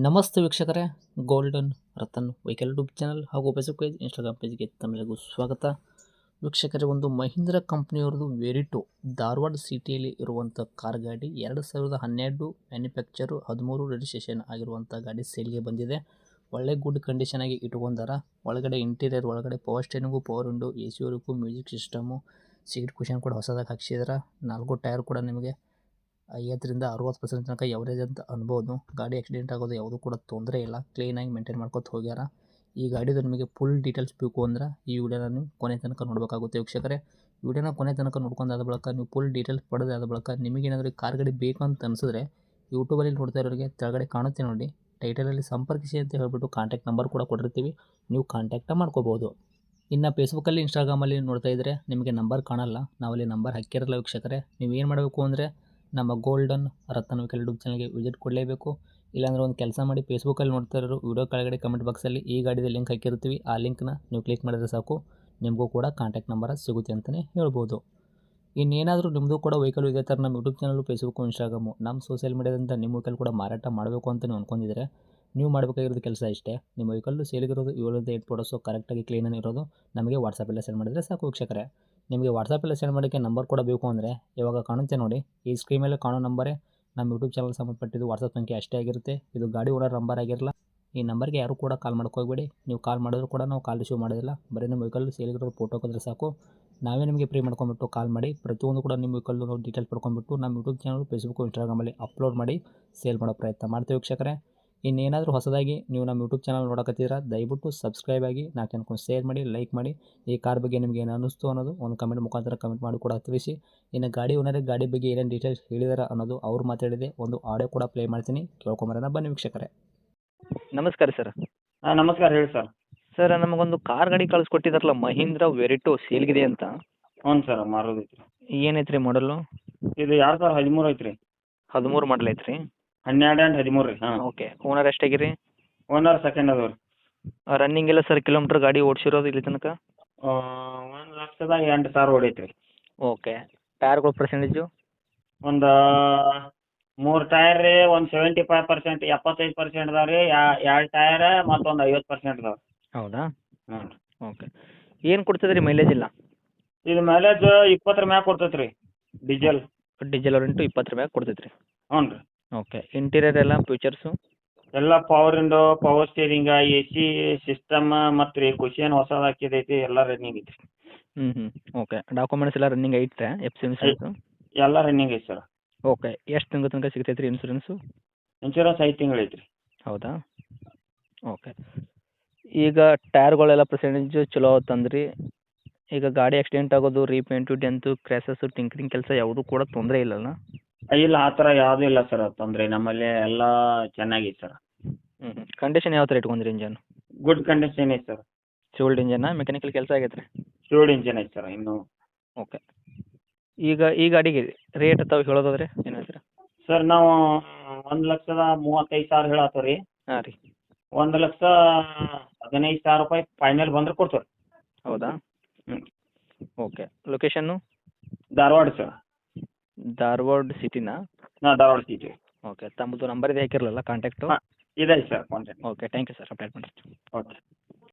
ನಮಸ್ತೆ ವೀಕ್ಷಕರೇ, golden Ratan vehicle YouTube channel ಹಾಗೂ ಫೇಸ್ಬುಕ್ ಪೇಜ್, ಇನ್ಸ್ಟಾಗ್ರಾಮ್ ಪೇಜ್ಗೆ ತಮ್ಮೆಲ್ಲರಿಗೂ ಸ್ವಾಗತ. ವೀಕ್ಷಕರೇ, ಒಂದು ಮಹೀಂದ್ರ ಕಂಪ್ನಿಯವ್ರದ್ದು ವೆರಿಟೋ ಧಾರವಾಡ ಸಿಟಿಯಲ್ಲಿ ಇರುವಂಥ ಕಾರ್ ಗಾಡಿ 2012 ಮ್ಯಾನುಫ್ಯಾಕ್ಚರು 13 ರಿಜಿಸ್ಟ್ರೇಷನ್ ಆಗಿರುವಂಥ ಗಾಡಿ ಸೇಲ್ಗೆ ಬಂದಿದೆ. ಒಳ್ಳೆ ಗುಡ್ ಕಂಡೀಷನ್ ಆಗಿ ಇಟ್ಕೊಂಡಾರ. ಒಳಗಡೆ ಇಂಟೀರಿಯರ್ ಒಳಗಡೆ power steering, power window, A C work, music system, seat cushion ಕೂಡ ಹೊಸದಾಗಿ ಹಾಕ್ಸಿದಾರೆ. 4 ಟೈರ್ ಕೂಡ ನಿಮಗೆ 50ರಿಂದ 60% ತನಕ ಎವರೇಜ್ ಅಂತ ಅನ್ಬೋದು. ಗಾಡಿ ಆಕ್ಸಿಡೆಂಟ್ ಆಗೋದು ಯಾವುದೂ ಕೂಡ ತೊಂದರೆ ಇಲ್ಲ, ಕ್ಲೀನಾಗಿ ಮೇಂಟೈನ್ ಮಾಡ್ಕೊತ ಹೋಗ್ಯಾರ. ಈ ಗಾಡಿದು ನಿಮಗೆ ಫುಲ್ ಡೀಟೇಲ್ಸ್ ಬೇಕು ಅಂದ್ರೆ ಈ ವಿಡಿಯೋನ ನೀವು ಕೊನೆ ತನಕ ನೋಡಬೇಕಾಗುತ್ತೆ ವೀಕ್ಷಕರೇ. ವಿಡಿಯೋನ ಕೊನೆ ತನಕ ನೋಡ್ಕೊಂಡಾದ ಬಳಿಕ ನೀವು ಫುಲ್ ಡೀಟೇಲ್ಸ್ ಪಡೆದಾದ ಬಳಿಕ ನಿಮಗೇನಾದರೂ ಕಾರ್ ಗಾಡಿ ಬೇಕಂತ ಅನಿಸಿದ್ರೆ ಯೂಟ್ಯೂಬಲ್ಲಿ ನೋಡ್ತಾ ಇರೋರಿಗೆ ಕೆಳಗಡೆ ಕಾಣುತ್ತೆ ನೋಡಿ, ಟೈಟಲಲ್ಲಿ ಸಂಪರ್ಕಿಸಿ ಅಂತ ಹೇಳ್ಬಿಟ್ಟು ಕಾಂಟ್ಯಾಕ್ಟ್ ನಂಬರ್ ಕೂಡ ಕೊಟ್ಟಿರ್ತೀವಿ, ನೀವು ಕಾಂಟ್ಯಾಕ್ಟ ಮಾಡ್ಕೋಬೋದು. ಇನ್ನು ಫೇಸ್ಬುಕ್ಕಲ್ಲಿ, ಇನ್ಸ್ಟಾಗ್ರಾಮಲ್ಲಿ ನೋಡ್ತಾ ಇದ್ದರೆ ನಿಮಗೆ ನಂಬರ್ ಕಾಣಲ್ಲ, ನಾವಲ್ಲಿ ನಂಬರ್ ಹಾಕಿರಲ್ಲ ವೀಕ್ಷಕರೇ. ನೀವು ಏನು ಮಾಡಬೇಕು ಅಂದರೆ ನಮ್ಮ ಗೋಲ್ಡನ್ ರತನ್ ವೆಹಿಕಲ್ ಯೂಟ್ಯೂಬ್ ಚಾನಲ್ಗೆ ವಿಸಿಟ್ ಕೊಡಲೇಬೇಕು. ಇಲ್ಲಾಂದರೆ ಒಂದು ಕೆಲಸ ಮಾಡಿ, ಫೇಸ್ಬುಕ್ಕಲ್ಲಿ ನೋಡ್ತಾ ಇರೋರು ವಿಡಿಯೋ ಕೆಳಗಡೆ ಕಮೆಂಟ್ ಬಾಕ್ಸಲ್ಲಿ ಈ ಗಾಡಿದ ಲಿಂಕ್ ಹಾಕಿರ್ತೀವಿ, ಆ ಲಿಂಕ್ನ ನೀವು ಕ್ಲಿಕ್ ಮಾಡಿದ್ರೆ ಸಾಕು, ನಿಮಗೂ ಕೂಡ ಕಾಂಟ್ಯಾಕ್ಟ್ ನಂಬರ್ ಸಿಗುತ್ತೆ ಅಂತಲೇ ಹೇಳ್ಬೋದು. ಇನ್ನೇನಾದರೂ ನಿಮ್ಮದು ಕೂಡ ವೆಹಿಕಲ್ ಇದೇ ಥರ ನಮ್ಮ ಯೂಟ್ಯೂಬ್ ಚಾನಲು, ಫೇಸ್ಬುಕ್ಕು, ಇನ್ಸ್ಟಾಗ್ರಾಮು, ನಮ್ಮ ಸೋಷಿಯಲ್ ಮೀಡಿಯಾದಿಂದ ನಿಮ್ಮ ವೆಹಿಕಲ್ ಕೂಡ ಮಾರಾಟ ಮಾಡಬೇಕು ಅಂತ ನೀವು ಅಂದ್ಕೊಂಡಿದ್ರೆ ನೀವು ಮಾಡಬೇಕಾಗಿರೋದು ಕೆಲಸ ಇಷ್ಟೇ. ನಿಮ್ಮ ವೆಹಿಕಲ್ಲು ಸೇಲಿಗಿರೋದು 7ರಿಂದ 8 ಫೋಟೋಸು ಕರೆಕ್ಟಾಗಿ ಕ್ಲೀನಾಗಿ ಇರೋದು ನಮಗೆ ವಾಟ್ಸಪ್ಪಲ್ಲೇ ಸೆಂಡ್ ಮಾಡಿದರೆ ಸಾಕು ವೀಕ್ಷಕರೇ. ನಿಮಗೆ ವಾಟ್ಸಪ್ಪಲ್ಲಿ ಸೆಂಡ್ ಮಾಡೋಕ್ಕೆ ನಂಬರ್ ಕೂಡ ಬೇಕು ಅಂದರೆ ಇವಾಗ ಕಾಣುತ್ತೆ ನೋಡಿ, ಈ ಸ್ಕ್ರೀನ್ ಮೇಲೆ ಕಾಣೋ ನಂಬರೇ ನಮ್ಮ ಯೂಟ್ಯೂಬ್ ಚಾನಲ್ ಸಂಬಂಧಪಟ್ಟಿದ್ದು ವಾಟ್ಸಪ್ ಸಂಖ್ಯೆ ಅಷ್ಟೇ ಆಗಿರುತ್ತೆ. ಇದು ಗಾಡಿ ಓನರ್ ನಂಬರ್ ಆಗಿರಲ್ಲ. ಈ ನಂಬರ್ಗೆ ಯಾರು ಕೂಡ ಕಾಲ್ ಮಾಡ್ಕೋಬೇಡಿ. ನೀವು ಕಾಲ್ ಮಾಡಿದ್ರು ಕೂಡ ನಾವು ಕಾಲ್ ರಿಸೀವ್ ಮಾಡೋದಿಲ್ಲ. ಬರೀ ನಿಮ್ಮ ವೆಹಿಕಲ್ ಸೇಲಿಗಿರೋದು ಫೋಟೋ ಹಾಕಿದ್ರೆ ಸಾಕು, ನಾವೇ ನಿಮಗೆ ಪ್ರೀ ಮಾಡ್ಕೊಂಬಿಟ್ಟು ಕಾಲ್ ಮಾಡಿ ಪ್ರತಿಯೊಂದು ಕೂಡ ನಿಮ್ಮ ವೆಹಿಕಲ್ಲು ನಾವು ಡೀಟೇಲ್ಸ್ ಪಡ್ಕೊಂಡ್ಬಿಟ್ಟು ನಮ್ಮ ಯೂಟ್ಯೂಬ್ ಚಾನಲ್, ಫೇಸ್ಬುಕ್ಕು, ಇನ್ಸ್ಟಾಗ್ರಾಮಲ್ಲಿ ಅಪ್ಲೋಡ್ ಮಾಡಿ ಸೇಲ್ ಮಾಡೋ ಪ್ರಯತ್ನ ಮಾಡ್ತೀವಿ ವೀಕ್ಷಕರೇ. ಇನ್ನೇನಾದರೂ ಹೊಸದಾಗಿ ನೀವು ನಮ್ಮ ಯೂಟ್ಯೂಬ್ ಚಾನಲ್ ನೋಡಕತ್ತೀರಾ, ದಯವಿಟ್ಟು ಸಬ್ಸ್ಕ್ರೈಬ್ ಆಗಿ, ನಾಲ್ಕು ಜನಕ್ಕೆ ಶೇರ್ ಮಾಡಿ, ಲೈಕ್ ಮಾಡಿ. ಈ ಕಾರ್ ಬಗ್ಗೆ ನಿಮಗೆ ಏನು ಅನ್ನಿಸ್ತು ಅನ್ನೋದು ಒಂದು ಕಮೆಂಟ್ ಮುಖಾಂತರ ಕಮೆಂಟ್ ಮಾಡಿ ಕೂಡ ತಿಳಿಸಿ. ಇನ್ನು ಗಾಡಿ ಓನರಿಗೆ ಗಾಡಿ ಬಗ್ಗೆ ಏನೇನು ಡೀಟೇಲ್ಸ್ ಹೇಳಿದಾರೆ ಅನ್ನೋದು ಅವ್ರು ಮಾತಾಡಿದೆ ಒಂದು ಆಡಿಯೋ ಕೂಡ ಪ್ಲೇ ಮಾಡ್ತೀನಿ, ಕೇಳ್ಕೊಂಬರೋಣ ಬನ್ನಿ ವೀಕ್ಷಕರೇ. ನಮಸ್ಕಾರ ಸರ್. ಹಾಂ ನಮಸ್ಕಾರ ಹೇಳಿ ಸರ್. ಸರ್, ನಮಗೊಂದು ಕಾರ್ ಗಾಡಿ ಕಳಿಸ್ಕೊಟ್ಟಿದ್ದಾರಲ್ಲ, ಮಹೀಂದ್ರ ವೆರಿಟೋ ಸೇಲ್ಗಿದೆ ಅಂತ. ಹ್ಞೂ ಸರ್, ಮಾರೋದೈತಿ ರೀ. ಏನೈತ್ರಿ ಮಾಡಲು? ಇದು 2013 ಐತ್ರಿ. 13 ಮಾಡಲ್ ಐತ್ರಿ. 12 ಆ್ಯಂಡ್ 13 ರೀ. ಹಾಂ. ಓಕೆ. ಓನರ್ ಎಷ್ಟಾಗಿರಿ? ಓನರ್ ಸೆಕೆಂಡ್ ಅದಾವ ರೀ. ರನ್ನಿಂಗ್ ಎಲ್ಲ ಸರ್ ಕಿಲೋಮೀಟ್ರ್ ಗಾಡಿ ಓಡಿಸಿರೋದು ಇಲ್ಲಿ ತನಕ? 1,08,000 ಹೊಡೈತೆ ರೀ. ಓಕೆ. ಟೈರ್ಗಳ ಪರ್ಸೆಂಟೇಜು? ಒಂದು 3 ಟೈರ್ ರೀ, ಒಂದು 75%, 75% ಅದಾವ ರೀ. 2 ಟೈರ್ ಮತ್ತೊಂದು 50% ಅದಾವ. ಹೌದಾ? ಹ್ಞೂ. ಓಕೆ. ಏನು ಕೊಡ್ತದೆ ರೀ ಮೈಲೇಜ್ ಇಲ್ಲ? ಇದು ಮೈಲೇಜ್ 20 ಮ್ಯಾಗ ಕೊಡ್ತೈತೆ ರೀ, ಡೀಸೆಲ್. ಡೀಸೆಲ್ ರೆಂಟು 20 ಮ್ಯಾಗ ಕೊಡ್ತೈತೆ ರೀ. ಹ್ಞೂ ರೀ. ಓಕೆ. ಇಂಟೀರಿಯರ್ ಎಲ್ಲ ಫೀಚರ್ಸು? ಎಲ್ಲ power window, power ಸ್ಟೀರಿಂಗ, A C system ಮತ್ತು ರೀ ಕುಷನ್ ಹೊಸದು ಹಾಕಿದೈತಿ, ಎಲ್ಲ ರನ್ನಿಂಗ್ ಐತಿ. ಓಕೆ. ಡಾಕ್ಯುಮೆಂಟ್ಸ್ ಎಲ್ಲ ರನ್ನಿಂಗ್ ಐತೆ? ಎಫ್ ಸಿ ಇನ್ಸೂರೆನ್ಸು ಎಲ್ಲ ರನ್ನಿಂಗ್ ಐತಿ ಸರ್. ಓಕೆ. ಎಷ್ಟು ತಿಂಗಳ ತನಕ ಸಿಗ್ತೈತೆ ರೀ ಇನ್ಸೂರೆನ್ಸು? ಇನ್ಶೂರೆನ್ಸ್ 5 ತಿಂಗಳು ಐತಿ ರೀ. ಹೌದಾ? ಓಕೆ. ಈಗ ಟೈರ್ಗಳೆಲ್ಲ ಪರ್ಸೆಂಟೇಜು ಚಲೋ ತಂದ್ರಿ. ಈಗ ಗಾಡಿ ಆಕ್ಸಿಡೆಂಟ್ ಆಗೋದು, ರೀಪೇಂಟು, ಡೆಂತು, ಕ್ರ್ಯಾಸಸ್ಸು, ಟಿಂಕರಿಂಗ್ ಕೆಲಸ ಯಾವುದೂ ಕೂಡ ತೊಂದರೆ ಇಲ್ಲಲ್ಲ? ಇಲ್ಲ, ಆ ಥರ ಯಾವುದೂ ಇಲ್ಲ ಸರ್ ತೊಂದರೆ. ನಮ್ಮಲ್ಲಿ ಎಲ್ಲ ಚೆನ್ನಾಗೈತೆ ಸರ್. ಕಂಡೀಷನ್ ಯಾವ ಥರ ಇಟ್ಕೊಂಡ್ರಿ ಇಂಜನ್? ಗುಡ್ ಕಂಡೀಷನ್ ಐತೆ ಸರ್. ಸಿವಿಲ್ಡ್ ಇಂಜನ್ನ, ಮೆಕ್ಯಾನಿಕಲ್ ಕೆಲಸ ಆಗೈತೆ ರೀ? ಫ್ಲೂಯಿಡ್ ಇಂಜನ್ ಐತೆ ಸರ್ ಇನ್ನೂ. ಓಕೆ. ಈಗ ಈ ಗಾಡಿಗೆ ರೇಟ್ ತಾವು ಹೇಳೋದಾದ್ರೆ ಏನು ಹೇಳ್ತೀರಾ? ಸರ್ ನಾವು 1,35,000 ಹೇಳತ್ತೇವೆ ರೀ. ಹಾಂ ರೀ. 1,15,000 ರೂಪಾಯಿ ಫೈನಲ್ ಬಂದ್ರೆ ಕೊಡ್ತೇವೆ. ಹೌದಾ? ಹ್ಞೂ. Okay. Location? Dharwad sir. Dharwad ಸಿಟಿನಾ? ಹಾಂ, ಧಾರವಾಡ ಸಿಟಿ. ಓಕೆ. ತಮ್ಮದು ನಂಬರ್ ಇದೆ ಹಾಕಿರಲ್ಲ ಕಾಂಟ್ಯಾಕ್ಟು? ಹಾಂ, ಇದೆ sir contact. Okay. Thank you sir, update ಮಾಡಿರಿ. ಓಕೆ.